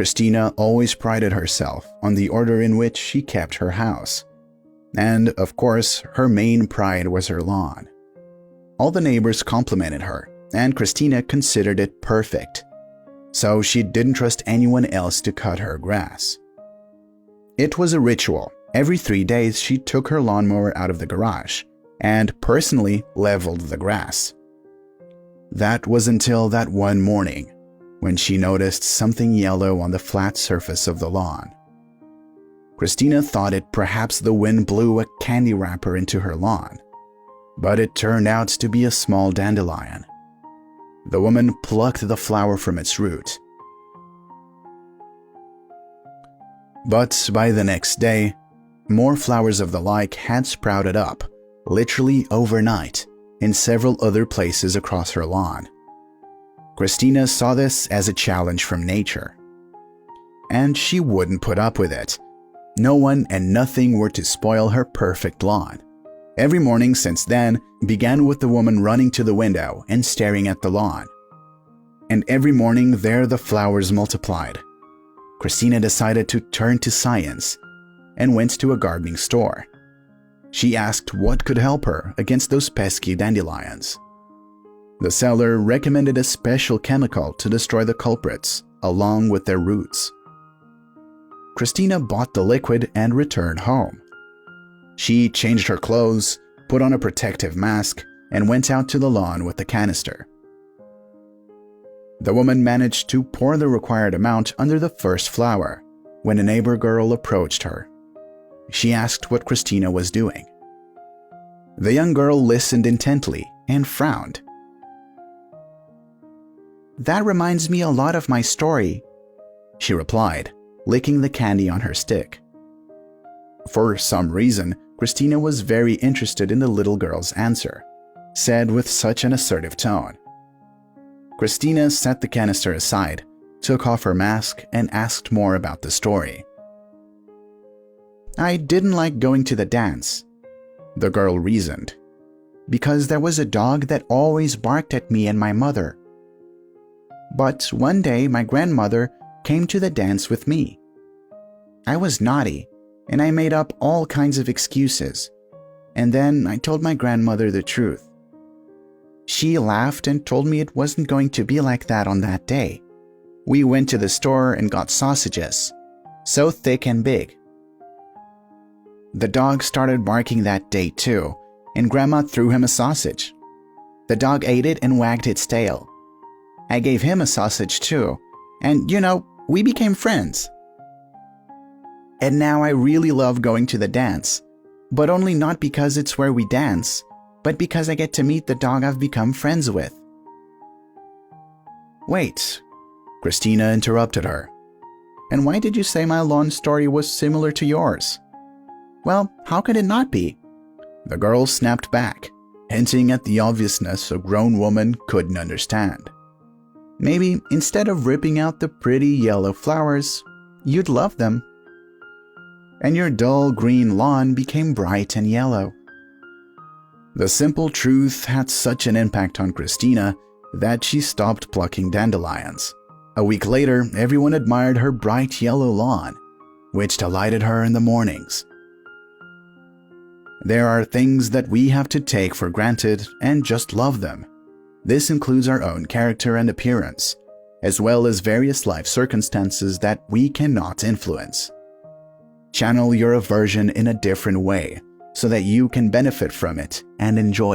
Christina always prided herself on the order in which she kept her house. And, of course, her main pride was her lawn. All the neighbors complimented her, and Christina considered it perfect. So she didn't trust anyone else to cut her grass. It was a ritual. Every 3 days she took her lawnmower out of the garage and personally leveled the grass. That was until that one morning when she noticed something yellow on the flat surface of the lawn. Christina thought it perhaps the wind blew a candy wrapper into her lawn, but it turned out to be a small dandelion. The woman plucked the flower from its root. But by the next day, more flowers of the like had sprouted up, literally overnight, in several other places across her lawn. Christina saw this as a challenge from nature. And she wouldn't put up with it. No one and nothing were to spoil her perfect lawn. Every morning since then began with the woman running to the window and staring at the lawn. And every morning there the flowers multiplied. Christina decided to turn to science and went to a gardening store. She asked what could help her against those pesky dandelions. The seller recommended a special chemical to destroy the culprits, along with their roots. Christina bought the liquid and returned home. She changed her clothes, put on a protective mask, and went out to the lawn with the canister. The woman managed to pour the required amount under the first flower when a neighbor girl approached her. She asked what Christina was doing. The young girl listened intently and frowned. "That reminds me a lot of my story," she replied, licking the candy on her stick. For some reason, Christina was very interested in the little girl's answer, said with such an assertive tone. Christina set the canister aside, took off her mask, and asked more about the story. "I didn't like going to the dance," the girl reasoned, "because there was a dog that always barked at me and my mother. But one day my grandmother came to the dance with me. I was naughty, and I made up all kinds of excuses, and then I told my grandmother the truth. She laughed and told me it wasn't going to be like that on that day. We went to the store and got sausages, so thick and big. The dog started barking that day too, and Grandma threw him a sausage. The dog ate it and wagged its tail. I gave him a sausage too, and we became friends. And now I really love going to the dance, but only not because it's where we dance, but because I get to meet the dog I've become friends with." "Wait," Christina interrupted her. "And why did you say my lawn story was similar to yours?" "Well, how could it not be?" The girl snapped back, hinting at the obviousness a grown woman couldn't understand. "Maybe instead of ripping out the pretty yellow flowers, you'd love them. And your dull green lawn became bright and yellow." The simple truth had such an impact on Christina that she stopped plucking dandelions. A week later, everyone admired her bright yellow lawn, which delighted her in the mornings. There are things that we have to take for granted and just love them. This includes our own character and appearance, as well as various life circumstances that we cannot influence. Channel your aversion in a different way so that you can benefit from it and enjoy it.